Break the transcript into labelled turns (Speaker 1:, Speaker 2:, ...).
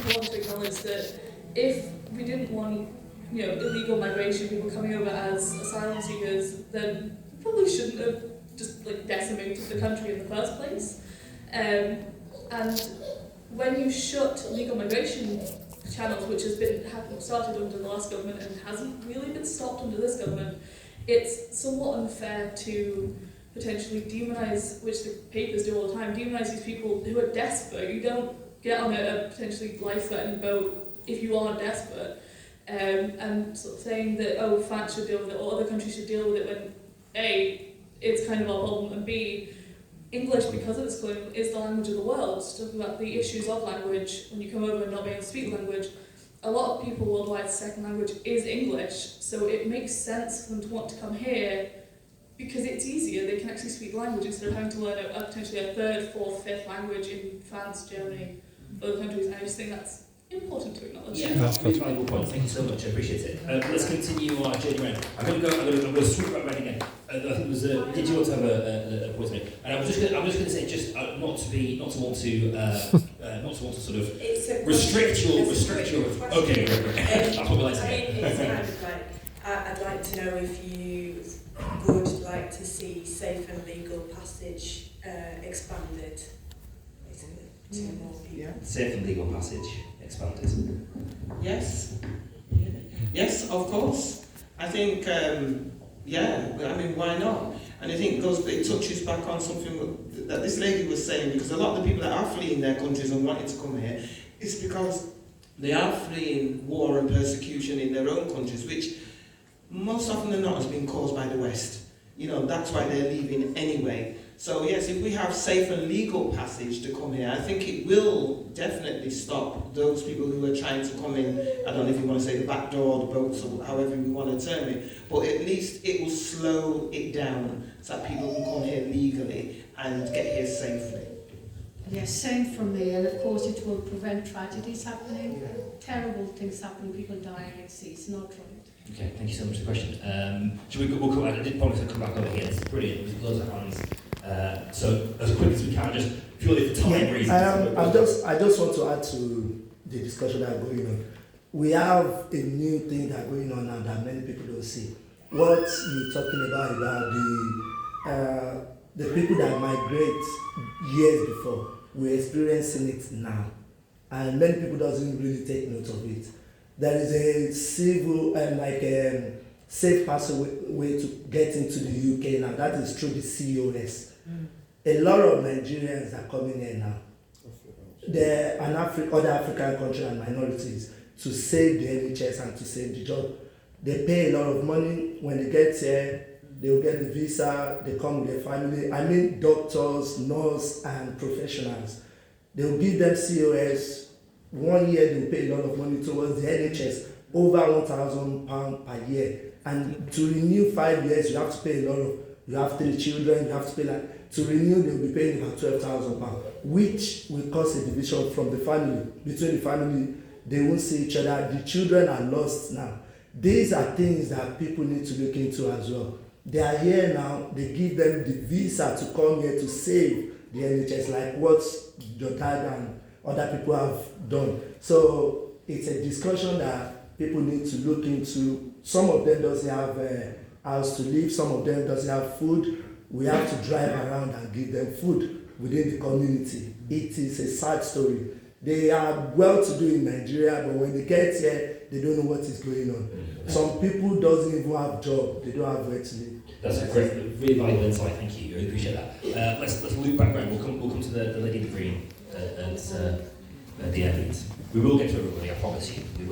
Speaker 1: important to acknowledge that if we didn't want, illegal migration, people coming over as asylum seekers, then we probably shouldn't have just decimated the country in the first place. And when you shut legal migration channels, which has been started under the last government and hasn't really been stopped under this government, it's somewhat unfair to potentially demonise, which the papers do all the time, demonise these people who are desperate. You don't get on a potentially life-threatening boat if you are desperate, and sort of saying that, France should deal with it or other countries should deal with it when A, it's kind of our problem, and B, English, because of its colonial, is the language of the world. Talking about the issues of language, when you come over and not being able to speak the language, a lot of people worldwide's second language is English, so it makes sense for them to want to come here because it's easier. They can actually speak the language instead of having to learn potentially a third, fourth, fifth language in France, Germany, other countries, and I just think that's important to acknowledge.
Speaker 2: Yeah, that's a valuable point. Thank you so much. I appreciate it. Let's continue our journey around. I'm going to swoop right around again. I think it was. Did you want to have a point? And I was just going to say, not to want to sort of restrict your. Okay. That's what we like to say.
Speaker 3: It's kind of like I'd like to know if you would like to see safe and legal passage expanded, basically, to more people.
Speaker 4: Yeah.
Speaker 2: Safe and legal passage expanded.
Speaker 4: Yes. Yes, of course. I think, why not? And I think it touches back on something that this lady was saying, because a lot of the people that are fleeing their countries and wanting to come here, it's because they are fleeing war and persecution in their own countries, which most often than not has been caused by the West. That's why they're leaving anyway. So yes, if we have safe and legal passage to come here, I think it will definitely stop those people who are trying to come in, I don't know if you want to say the back door, the boats, or however we want to term it, but at least it will slow it down so that people can come here legally and get here safely.
Speaker 5: Yes, same from me, and of course it will prevent tragedies happening, terrible things happening, people dying at sea. It's not right.
Speaker 2: Okay, thank you so much for the question. We'll come, I did promise to come back over here. This is brilliant. There's loads of hands. So as quick as we can, just purely for time reasons.
Speaker 6: I just want to add to the discussion that are going on. We have a new thing that going on now that many people don't see. What you're talking about the people that migrate years before, we're experiencing it now, and many people doesn't really take note of it. There is a civil and safe passageway to get into the UK now. That is through the COS. A lot of Nigerians are coming here now. Other African countries and minorities to save the NHS and to save the job. They pay a lot of money. When they get here, they will get the visa, they come with their family. I mean doctors, nurses and professionals. They will give them COS. 1 year they will pay a lot of money towards the NHS, over £1,000 per year. And to renew 5 years, you have to pay a lot of, you have 3 children, you have to pay to renew they will be paying about £12,000, which will cause a division from the family. Between the family, they won't see each other. The children are lost now. These are things that people need to look into as well. They are here now, they give them the visa to come here to save the NHS, like what your dad and other people have done. So it's a discussion that people need to look into. Some of them doesn't have a house to live, some of them doesn't have food. We have to drive around and give them food within the community. It is a sad story. They are well to do in Nigeria, but when they get here, they don't know what is going on. Some people doesn't even have job, they don't have where to live.
Speaker 2: That's a great, really valuable insight. Thank you. I really appreciate that. Let's loop back around. We'll come to the lady in the green at the end. We will get to everybody. I promise you. We will.